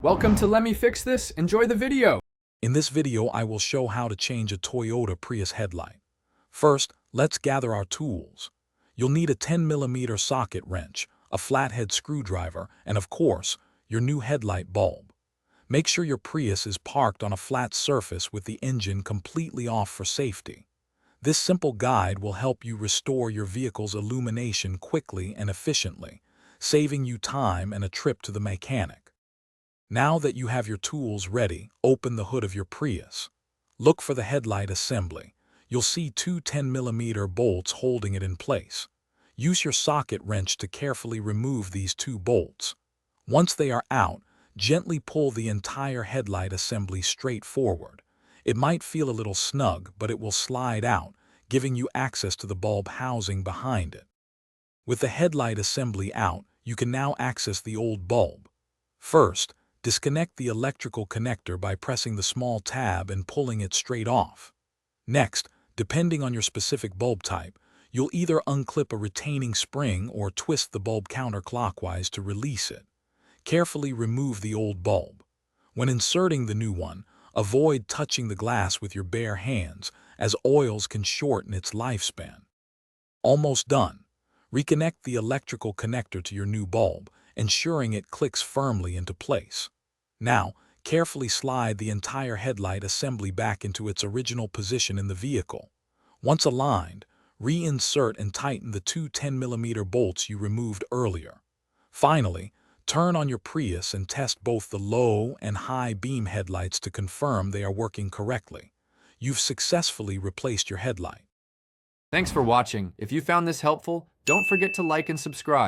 Welcome to Let Me Fix This. Enjoy the video. In this video, I will show how to change a Toyota Prius headlight. First, let's gather our tools. You'll need a 10mm socket wrench, a flathead screwdriver, and of course, your new headlight bulb. Make sure your Prius is parked on a flat surface with the engine completely off for safety. This simple guide will help you restore your vehicle's illumination quickly and efficiently, saving you time and a trip to the mechanic. Now that you have your tools ready, open the hood of your Prius. Look for the headlight assembly. You'll see two 10mm bolts holding it in place. Use your socket wrench to carefully remove these two bolts. Once they are out, gently pull the entire headlight assembly straight forward. It might feel a little snug, but it will slide out, giving you access to the bulb housing behind it. With the headlight assembly out, you can now access the old bulb. First, disconnect the electrical connector by pressing the small tab and pulling it straight off. Next, depending on your specific bulb type, you'll either unclip a retaining spring or twist the bulb counterclockwise to release it. Carefully remove the old bulb. When inserting the new one, avoid touching the glass with your bare hands, as oils can shorten its lifespan. Almost done. Reconnect the electrical connector to your new bulb, ensuring it clicks firmly into place. Now, carefully slide the entire headlight assembly back into its original position in the vehicle. Once aligned, reinsert and tighten the two 10mm bolts you removed earlier. Finally, turn on your Prius and test both the low and high beam headlights to confirm they are working correctly. You've successfully replaced your headlight. Thanks for watching. If you found this helpful, don't forget to like and subscribe.